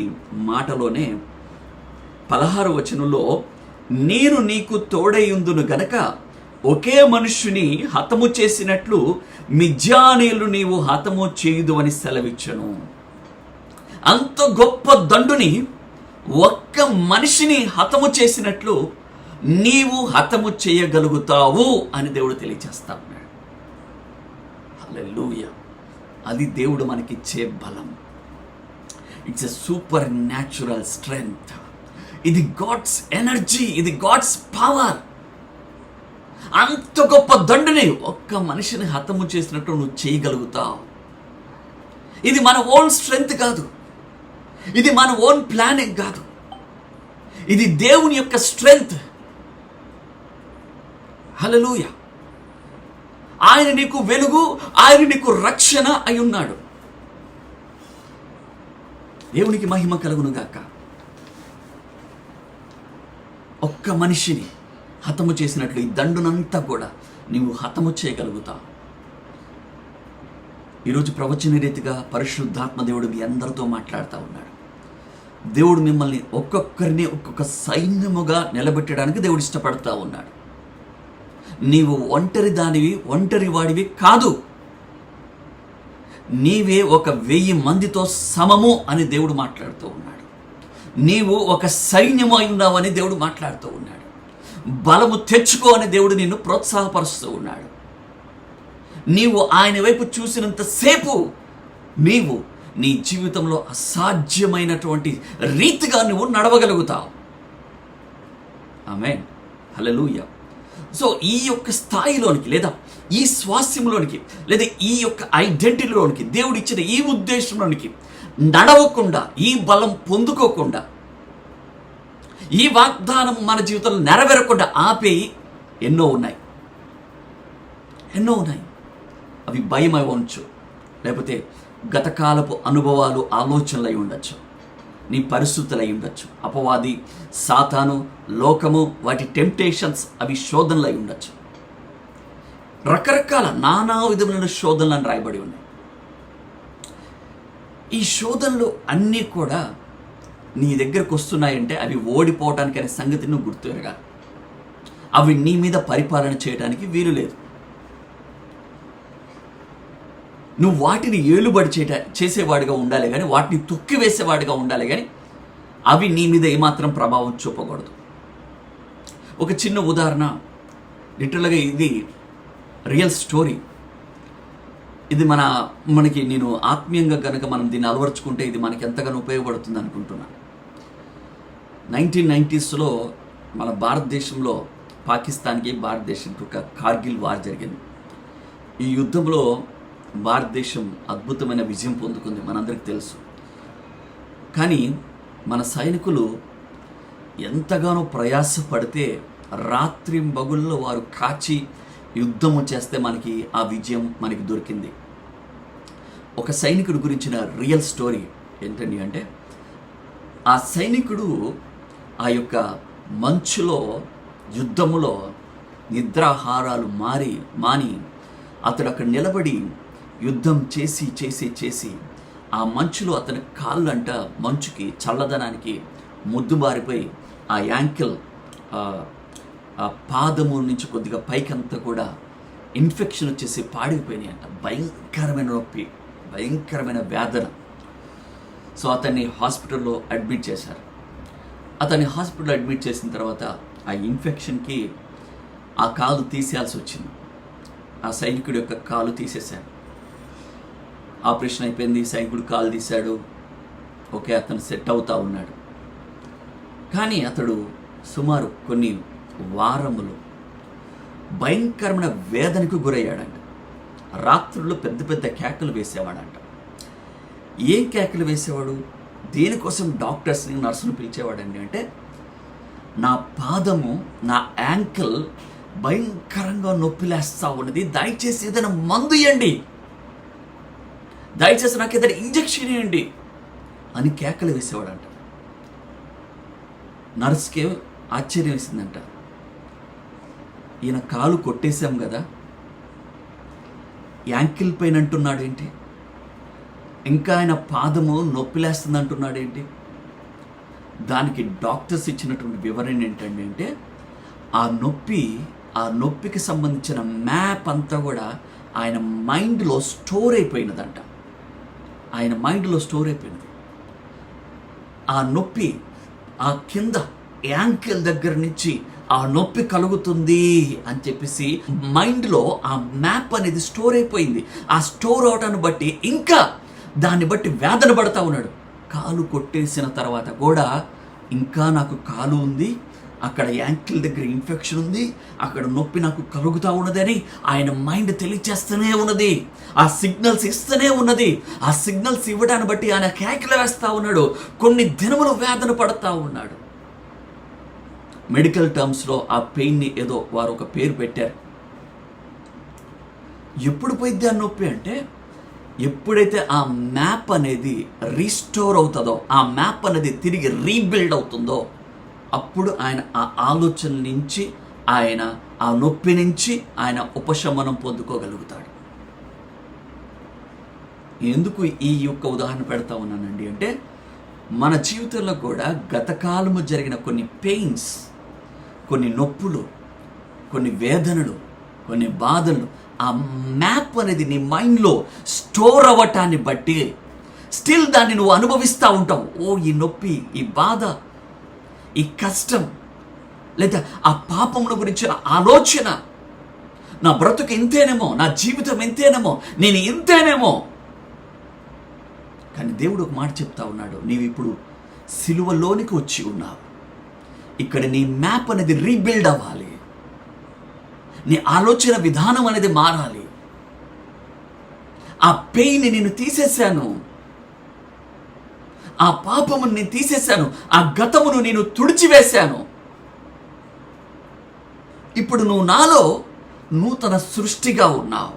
మాటలోనే 16వ వచనంలో, నేను నీకు తోడైయుందును గనక ఒకే మనుష్యుని హతము చేసినట్లు మిద్యానీయులు నీవు హతము చేయుదు అని సెలవిచ్చను. అంత గొప్ప దండుని, ఒక్క మనిషిని హతము చేసినట్లు నీవు హతము చేయగలుగుతావు అని దేవుడు తెలియచేస్తా ఉన్నాడు. హల్లెలూయా. అది దేవుడు మనకిచ్చే బలం. It's a super natural strength. ఇది గాడ్స్ ఎనర్జీ, ఇది గాడ్స్ పవర్. అంత గొప్ప దండుని ఒక్క మనిషిని హతము చేసినట్టు నువ్వు చేయగలుగుతావు. ఇది మన ఓన్ స్ట్రెంగ్త్ కాదు, ఇది మన ఓన్ ప్లానింగ్ కాదు, ఇది దేవుని యొక్క స్ట్రెంగ్త్. హల్లెలూయా. ఆయన నీకు వెలుగు, ఆయన నీకు రక్షణ అయి ఉన్నాడు. దేవునికి మహిమ కలుగును గాక. ఒక్క మనిషిని హతము చేసినట్లు ఈ దండునంతా కూడా నీవు హతము చేయగలుగుతావు. ఈరోజు ప్రవచన రీతిగా పరిశుద్ధాత్మ దేవుడు మీ అందరితో మాట్లాడుతూ ఉన్నాడు. దేవుడు మిమ్మల్ని ఒక్కొక్కరిని ఒక్కొక్క సైన్యముగా నిలబెట్టడానికి దేవుడు ఇష్టపడతా ఉన్నాడు. నీవు ఒంటరి వాడివి కాదు. నీవే 1000 మందితో సమము అని దేవుడు మాట్లాడుతూ ఉన్నాడు. నీవు ఒక సైన్యము అయి ఉన్నావని దేవుడు మాట్లాడుతూ ఉన్నాడు. బలము తెచ్చుకో అని దేవుడు నిన్ను ప్రోత్సాహపరుస్తూ ఉన్నాడు. నీవు ఆయన వైపు చూసినంతసేపు నీవు నీ జీవితంలో అసాధ్యమైనటువంటి రీతిగా నువ్వు నడవగలుగుతావు. ఆమేన్. హల్లెలూయా. సో ఈ యొక్క స్థాయిలోనికి, లేదా ఈ స్వాస్యంలోనికి, లేదా ఈ యొక్క ఐడెంటిటీలోనికి, దేవుడు ఇచ్చిన ఈ ఉద్దేశంలోనికి నడవకుండా, ఈ బలం పొందుకోకుండా, ఈ వాగ్దానం మన జీవితంలో నెరవేరకుండా ఆపేయి ఎన్నో ఉన్నాయి. అవి భయం అవ్వచ్చు, లేకపోతే గతకాలపు అనుభవాలు, ఆలోచనలు అయి ఉండొచ్చు, నీ పరిస్థితులు అయి ఉండొచ్చు, అపవాది, సాతాను, లోకము, వాటి టెంప్టేషన్స్, అవి శోధనలు అయి ఉండొచ్చు. రకరకాల నానా విధమైన శోధనలను రాయబడి ఉన్నాయి. ఈ శోధనలు అన్నీ కూడా నీ దగ్గరకు వస్తున్నాయంటే అవి ఓడిపోవటానికి అనే సంగతి నువ్వు గుర్తుగా, అవి నీ మీద పరిపాలన చేయడానికి వీలు లేదు. నువ్వు వాటిని ఏలుబడి చేసేవాడిగా ఉండాలి కానీ, వాటిని తొక్కివేసేవాడిగా ఉండాలి కానీ, అవి నీ మీద ఏమాత్రం ప్రభావం చూపకూడదు. ఒక చిన్న ఉదాహరణ, లిటరల్గా ఇది రియల్ స్టోరీ. ఇది మనకి నేను ఆత్మీయంగా కనుక మనం దీన్ని అలవర్చుకుంటే ఇది మనకి ఎంతగానో ఉపయోగపడుతుంది అనుకుంటున్నాను. 1990s మన భారతదేశంలో పాకిస్తాన్కి, భారతదేశానికి ఒక కార్గిల్ వార్ జరిగింది. ఈ యుద్ధంలో భారతదేశం అద్భుతమైన విజయం పొందుకుంది, మనందరికీ తెలుసు. కానీ మన సైనికులు ఎంతగానో ప్రయాసపడితే రాత్రింబగుల్లో వారు కాచి యుద్ధము చేస్తే మనకి ఆ విజయం మనకి దొరికింది. ఒక సైనికుడి గురించిన రియల్ స్టోరీ ఏంటండి అంటే, ఆ సైనికుడు ఆ యొక్క మంచులో యుద్ధములో నిద్రాహారాలు మాని అతడు అక్కడ నిలబడి యుద్ధం చేసి ఆ మంచులో అతని కాళ్ళంట మంచుకి చల్లదనానికి ముద్దుబారిపోయి ఆ యాంకిల్ ఆ పాదము నుంచి కొద్దిగా పైకంతా కూడా ఇన్ఫెక్షన్ వచ్చేసి పాడిపోయినాయి అంట. భయంకరమైన నొప్పి, భయంకరమైన వేదన. సో అతన్ని హాస్పిటల్లో అడ్మిట్ చేశారు. అతన్ని హాస్పిటల్లో అడ్మిట్ చేసిన తర్వాత ఆ ఇన్ఫెక్షన్కి ఆ కాలు తీసేయాల్సి వచ్చింది. ఆ సైనికుడి యొక్క కాలు తీసేశారు. ఆపరేషన్ అయిపోయింది, సైనికుడు కాలు తీశాడు. ఓకే, అతను సెట్ అవుతా ఉన్నాడు. కానీ అతడు సుమారు కొన్ని వారములు భయంకరమైన వేదనకు గురయ్యాడంట. రాత్రుల్లో పెద్ద పెద్ద కేకలు వేసేవాడంట. ఏం కేకలు వేసేవాడు? దేనికోసం డాక్టర్స్ని నర్సును పిలిచేవాడండి అంటే, నా పాదము, నా యాంకిల్ భయంకరంగా నొప్పిలేస్తా ఉన్నది, దయచేసి ఏదైనా మందు ఇవ్వండి, దయచేసి నాకు ఏదైనా ఇంజెక్షన్ ఇవ్వండి అని కేకలు వేసేవాడంట. నర్స్కే ఆశ్చర్యం వేసిందంట. ఈయన కాలు కొట్టేశాం కదా, యాంకిల్ పెయిన్ అంటున్నాడు ఏంటి, ఇంకా ఆయన పాదము నొప్పిలేస్తుంది అంటున్నాడు ఏంటి? దానికి డాక్టర్స్ ఇచ్చినటువంటి వివరణ ఏంటండి అంటే, ఆ నొప్పికి సంబంధించిన మ్యాప్ అంతా కూడా ఆయన మైండ్లో స్టోర్ అయిపోయినదంట. ఆయన మైండ్లో స్టోర్ అయిపోయినది. ఆ నొప్పి ఆ కింద యాంకిల్ దగ్గర నుంచి ఆ నొప్పి కలుగుతుంది అని చెప్పేసి మైండ్లో ఆ మ్యాప్ అనేది స్టోర్ అయిపోయింది. ఆ స్టోర్ అవటాన్ని బట్టి ఇంకా దాన్ని బట్టి వేదన పడతా ఉన్నాడు. కాలు కొట్టేసిన తర్వాత కూడా ఇంకా నాకు కాలు ఉంది, అక్కడ యాంకిల్ దగ్గర ఇన్ఫెక్షన్ ఉంది, అక్కడ నొప్పి నాకు కలుగుతూ ఉన్నదని ఆయన మైండ్ తెలియచేస్తూనే ఉన్నది. ఆ సిగ్నల్స్ ఇస్తూనే ఉన్నది. ఆ సిగ్నల్స్ ఇవ్వడాన్ని బట్టి ఆయన కేకలు వేస్తూ ఉన్నాడు. కొన్ని దినములు వేదన పడతా ఉన్నాడు. మెడికల్ టర్మ్స్లో ఆ పెయిన్ని ఏదో వారు ఒక పేరు పెట్టారు. ఎప్పుడు పోయిద్ది ఆ నొప్పి అంటే, ఎప్పుడైతే ఆ మ్యాప్ అనేది రీస్టోర్ అవుతుందో, ఆ మ్యాప్ అనేది తిరిగి రీబిల్డ్ అవుతుందో, అప్పుడు ఆయన ఆ ఆలోచన నుంచి, ఆయన ఆ నొప్పి నుంచి ఆయన ఉపశమనం పొందుకోగలుగుతాడు. ఎందుకు ఈ యొక్క ఉదాహరణ పెడతా ఉన్నానండి అంటే, మన జీవితంలో కూడా గతకాలము జరిగిన కొన్ని పెయిన్స్, కొన్ని నొప్పులు, కొన్ని వేదనలు, కొన్ని బాధలు, ఆ మ్యాప్ అనేది నీ మైండ్లో స్టోర్ అవ్వటాన్ని బట్టి స్టిల్ దాన్ని నువ్వు అనుభవిస్తూ ఉంటావు. ఓ, ఈ నొప్పి, ఈ బాధ, ఈ కష్టం, లేదా ఆ పాపముల గురించిన ఆలోచన, నా బ్రతుకు ఇంతేనేమో, నా జీవితం ఇంతేనేమో, నేను ఇంతేనేమో. కానీ దేవుడు ఒక మాట చెప్తా ఉన్నాడు, నీవు ఇప్పుడు సిలువలోనికి వచ్చి ఉన్నావు. ఇక్కడ నీ మ్యాప్ అనేది రీబిల్డ్ అవ్వాలి, నీ ఆలోచన విధానం అనేది మారాలి. ఆ పెయిన్ నేను తీసేశాను, ఆ పాపమును నేను తీసేశాను, ఆ గతమును నేను తుడిచివేశాను. ఇప్పుడు నువ్వు నాలో నూతన సృష్టిగా ఉన్నావు.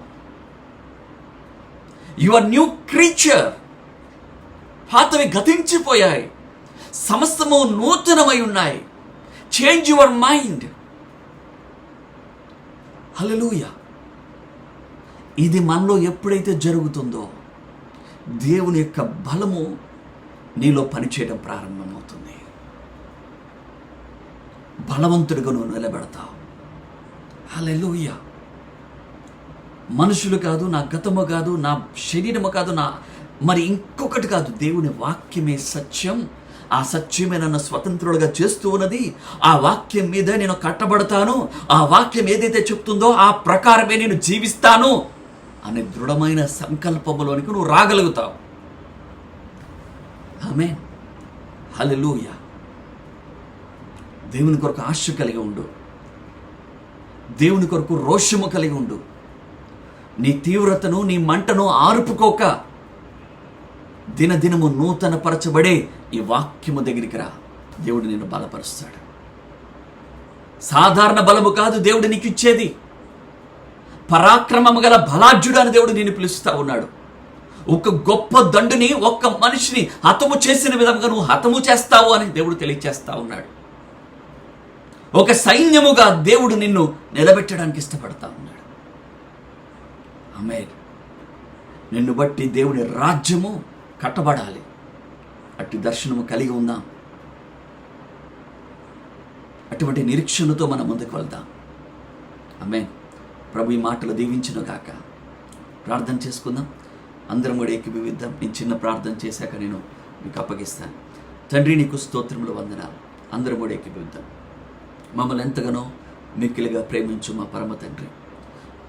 Your new creature. పాతవి గతించిపోయాయి, సమస్తము నూతనమై ఉన్నాయి. Change your mind. హల్లెలూయా. ఇది మనలో ఎప్పుడైతే జరుగుతుందో, దేవుని యొక్క బలము నీలో పనిచేయడం ప్రారంభమవుతుంది. బలవంతుడిగా నువ్వు నిలబెడతావు. హల్లెలూయా. మనుషులు కాదు, నా గతము కాదు, నా శరీరము కాదు, నా మరి ఇంకొకటి కాదు, దేవుని వాక్యమే సత్యం. ఆ సత్యమే నన్ను స్వతంత్రులుగా చేస్తూ ఉన్నది. ఆ వాక్యం మీద నేను కట్టబడతాను. ఆ వాక్యం ఏదైతే చెప్తుందో ఆ ప్రకారమే నేను జీవిస్తాను అనే దృఢమైన సంకల్పంలోనికి నువ్వు రాగలుగుతావు. ఆమేన్. హల్లెలూయా. దేవుని కొరకు ఆశ కలిగి ఉండు. దేవుని కొరకు రోషము కలిగి ఉండు. నీ తీవ్రతను, నీ మంటను ఆర్పుకోక దినదినము నూతన పరచబడే ఈ వాక్యము దగ్గరికి రా. దేవుడు నిన్ను బలపరుస్తాడు. సాధారణ బలము కాదు దేవుడు నీకు ఇచ్చేది. పరాక్రమము గల బలాఢ్యుడు అని దేవుడు నిన్ను పిలుస్తా ఉన్నాడు. ఒక గొప్ప దండుని, ఒక్క మనిషిని హతము చేసిన విధంగా నువ్వు హతము చేస్తావు అని దేవుడు తెలియచేస్తా ఉన్నాడు. ఒక సైన్యముగా దేవుడు నిన్ను నిలబెట్టడానికి ఇష్టపడతా ఉన్నాడు. ఆమేన్. నిన్ను బట్టి దేవుని రాజ్యము కట్టబడాలి. అట్టి దర్శనము కలిగి ఉందాం. అటువంటి నిరీక్షణతో మనం ముందుకు వెళ్దాం. ఆమేన్. ప్రభు ఈ మాటలు దీవించును గాక. ప్రార్థన చేసుకుందాం. అందరం కూడా ఏకీభవిద్దాం. నేను చిన్న ప్రార్థన చేశాక నేను మీకు అప్పగిస్తాను. తండ్రి, నీకు స్తోత్రములు, వందనాలు. అందరం కూడా ఏకీభవిద్దాం. మమ్మల్ని ఎంతగానో మిక్కిలిగా ప్రేమించు మా పరమ తండ్రి,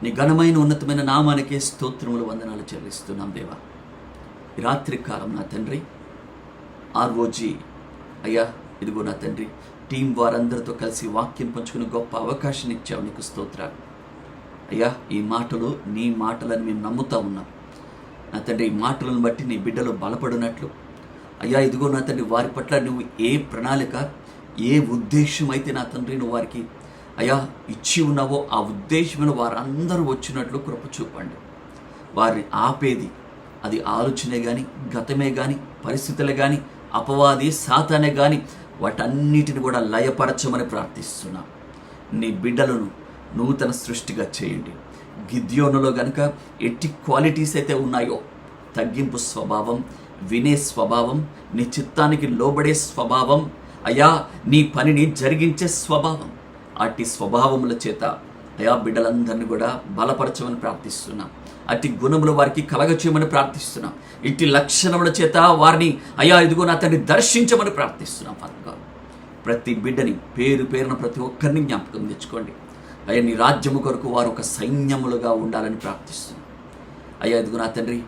నీ ఘనమైన ఉన్నతమైన నామానికే స్తోత్రములు, వందనాలు చెల్లిస్తున్నాం దేవా. ఈ రాత్రి కాలం నా తండ్రి ఆర్ఓజీ అయ్యా, ఇదిగో నా తండ్రి టీం వారందరితో కలిసి వాక్యం పంచుకుని గొప్ప అవకాశం ఇచ్చావు. నీకు స్తోత్రాలు అయ్యా. ఈ మాటలు నీ మాటలని మేము నమ్ముతా ఉన్నాం నా తండ్రి. ఈ మాటలను బట్టి నీ బిడ్డలు బలపడినట్లు అయ్యా, ఇదిగో నా తండ్రి వారి పట్ల నువ్వు ఏ ప్రణాళిక, ఏ ఉద్దేశం అయితే నా తండ్రి నువ్వు వారికి అయ్యా ఇచ్చి ఉన్నావో ఆ ఉద్దేశమైన వారందరూ వచ్చినట్లు కృప చూపండి. వారిని ఆపేది అది ఆలోచనే కానీ, గతమే కానీ, పరిస్థితులే కానీ, అపవాది సాతానే కానీ వాటన్నిటిని కూడా లయపరచమని ప్రార్థిస్తున్నాం. నీ బిడ్డలను నూతన సృష్టిగా చేయండి. గిద్యోనులో గనుక ఎట్టి క్వాలిటీస్ అయితే ఉన్నాయో, తగ్గింపు స్వభావం, వినే స్వభావం, నీ చిత్తానికి లోబడే స్వభావం, అయా నీ పనిని జరిగించే స్వభావం, అట్టి స్వభావముల చేత అయా బిడ్డలందరినీ కూడా బలపరచమని ప్రార్థిస్తున్నాం. అట్టి గుణములు వారికి కలగచేయమని ప్రార్థిస్తున్నాం. ఇట్టి లక్షణముల చేత వారిని అయా ఇదిగో నా తండ్రి దర్శించమని ప్రార్థిస్తున్నాం. ఫాదర్, ప్రతి బిడ్డని పేరు పేరున ప్రతి ఒక్కరిని జ్ఞాపకం తెచ్చుకోండి అయ్యా. నీ రాజ్యము కొరకు వారు ఒక సైన్యములుగా ఉండాలని ప్రార్థిస్తున్నాం అయ్యా. ఇదిగో నా తండ్రి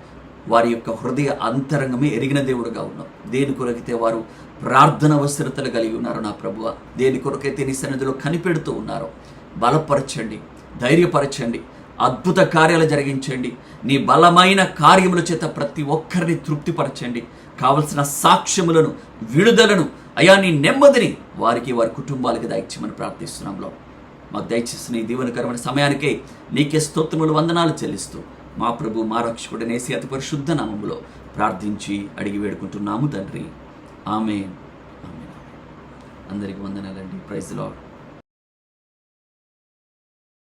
వారి యొక్క హృదయ అంతరంగమే ఎరిగిన దేవుడుగా ఉన్నాం. దేని కొరకైతే వారు ప్రార్థన అవసరతలు కలిగి ఉన్నారో నా ప్రభువ, దేని కొరకైతే నీ సన్నిధిలో కనిపెడుతూ ఉన్నారో బలపరచండి, ధైర్యపరచండి, అద్భుత కార్యాలు జరిగించండి. నీ బలమైన కార్యముల చేత ప్రతి ఒక్కరిని తృప్తిపరచండి. కావలసిన సాక్ష్యములను, విడుదలను అయా నీ నెమ్మదిని వారికి వారి కుటుంబాలకి దయచేయమని ప్రార్థిస్తున్నాంలో. మాకు దయచేసిన ఈ దీవెనకరమైన సమయానికే నీకే స్తోత్రములు, వందనాలు చెల్లిస్తూ మా ప్రభు మా రక్షకుడైన యేసు అతి పరిశుద్ధ నామములో ప్రార్థించి అడిగి వేడుకుంటున్నాము తండ్రి. ఆమేన్. ఆమేన్. అందరికీ వందనాలండి. Praise the lord.